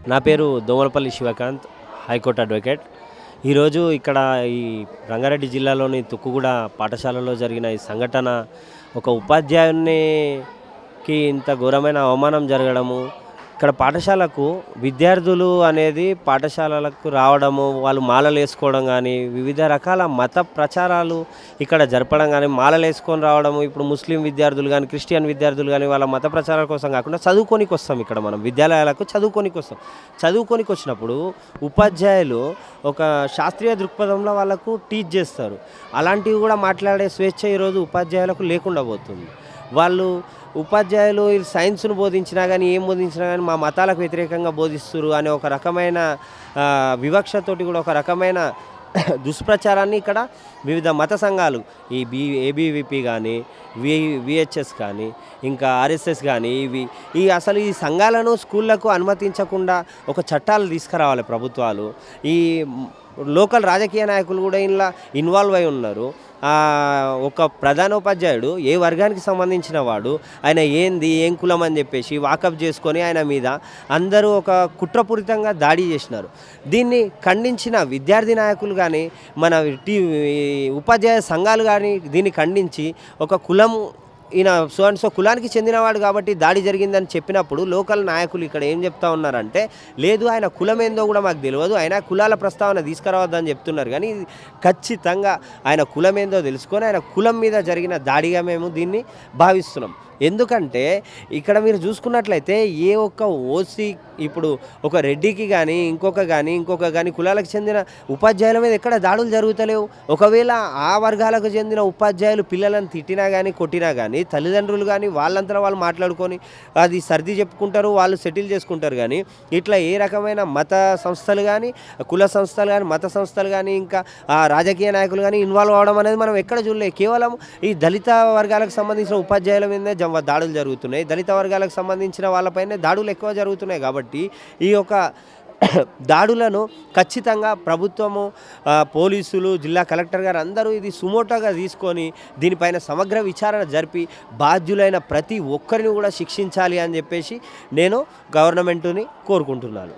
నా పేరు Domalapalli Sivakanth, high court advocate. ఈరోజు ఇక్కడ ఈ రంగారెడ్డి జిల్లాలోని తుక్కుగూడ పాఠశాలలో జరిగిన ఈ సంఘటన, ఒక ఉపాధ్యాయునికి ఇంత ఘోరమైన అవమానం జరగడము, ఇక్కడ పాఠశాలకు విద్యార్థులు అనేది పాఠశాలలకు రావడము, వాళ్ళు మాలలు వేసుకోవడం కానీ, వివిధ రకాల మత ప్రచారాలు ఇక్కడ జరపడం కానీ, మాలలు వేసుకొని రావడము. ఇప్పుడు ముస్లిం విద్యార్థులు కానీ, క్రిస్టియన్ విద్యార్థులు కానీ వాళ్ళ మత ప్రచారాల కోసం కాకుండా చదువుకోనికి వస్తాం. ఇక్కడ మనం విద్యాలయాలకు చదువుకోనికి వస్తాం. చదువుకోనికి వచ్చినప్పుడు ఉపాధ్యాయులు ఒక శాస్త్రీయ దృక్పథంలో వాళ్ళకు టీచ్ చేస్తారు. అలాంటివి కూడా మాట్లాడే స్వేచ్ఛ ఈరోజు ఉపాధ్యాయులకు లేకుండా పోతుంది. వాళ్ళు ఉపాధ్యాయులు సైన్స్ను బోధించినా కానీ, ఏం బోధించినా కానీ మా మతాలకు వ్యతిరేకంగా బోధిస్తున్నారు అనే ఒక రకమైన వివక్షతోటి కూడా ఒక రకమైన దుష్ప్రచారాన్ని ఇక్కడ వివిధ మత సంఘాలు, ఈ ఏబీవీపీ కానీ, విహెచ్ఎస్ కానీ, ఇంకా ఆర్ఎస్ఎస్ కానీ, అసలు ఈ సంఘాలను స్కూళ్ళకు అనుమతించకుండా ఒక చట్టాలు తీసుకురావాలి ప్రభుత్వాలు. ఈ లోకల్ రాజకీయ నాయకులు కూడా ఇలా ఇన్వాల్వ్ అయి ఉన్నారు. ఒక ప్రధానోపాధ్యాయుడు ఏ వర్గానికి సంబంధించిన వాడు, ఆయన ఏంది ఏం కులం అని చెప్పేసి వాకప్ చేసుకొని ఆయన మీద అందరూ ఒక కుట్రపూరితంగా దాడి చేసినారు. దీన్ని ఖండించిన విద్యార్థి నాయకులు కానీ, మన ఉపాధ్యాయ సంఘాలు కానీ దీన్ని ఖండించి ఒక కులం, ఈయన సో అండ్ సో కులానికి చెందినవాడు కాబట్టి దాడి జరిగిందని చెప్పినప్పుడు లోకల్ నాయకులు ఇక్కడ ఏం చెప్తా ఉన్నారంటే, లేదు ఆయన కులం ఏందో కూడా మాకు తెలియదు, ఆయన కులాల ప్రస్తావన తీసుకురావద్దని చెప్తున్నారు. కానీ ఖచ్చితంగా ఆయన కులం ఏందో తెలుసుకొని ఆయన కులం మీద జరిగిన దాడిగా మేము దీన్ని భావిస్తున్నాం. ఎందుకంటే ఇక్కడ మీరు చూసుకున్నట్లయితే ఏ ఒక్క ఓసీ, ఇప్పుడు ఒక రెడ్డికి కానీ ఇంకొక కానీ కులాలకు చెందిన ఉపాధ్యాయుల మీద ఎక్కడ దాడులు జరుగుతలేవు. ఒకవేళ ఆ వర్గాలకు చెందిన ఉపాధ్యాయులు పిల్లలను తిట్టినా కానీ కొట్టినా కానీ తల్లిదండ్రులు కానీ వాళ్ళంతా వాళ్ళు మాట్లాడుకొని అది సర్ది చెప్పుకుంటారు, వాళ్ళు సెటిల్ చేసుకుంటారు. కానీ ఇట్లా ఏ రకమైన మత సంస్థలు కానీ, కుల సంస్థలు కానీ, మత సంస్థలు కానీ, ఇంకా రాజకీయ నాయకులు కానీ ఇన్వాల్వ్ అవ్వడం అనేది మనం ఎక్కడ చూడలేదు. కేవలం ఈ దళిత వర్గాలకు సంబంధించిన ఉపాధ్యాయుల మీద దాడులు జరుగుతున్నాయి, దళిత వర్గాలకు సంబంధించిన వాళ్ళపైనే దాడులు ఎక్కువ జరుగుతున్నాయి. కాబట్టి ఈ యొక్క దాడులను ఖచ్చితంగా ప్రభుత్వము, పోలీసులు, జిల్లా కలెక్టర్ గారు అందరూ ఇది సుమోటోగా తీసుకొని దీనిపైన సమగ్ర విచారణ జరిపి బాధ్యులైన ప్రతి ఒక్కరిని కూడా శిక్షించాలి అని చెప్పేసి నేను గవర్నమెంటుని కోరుకుంటున్నాను.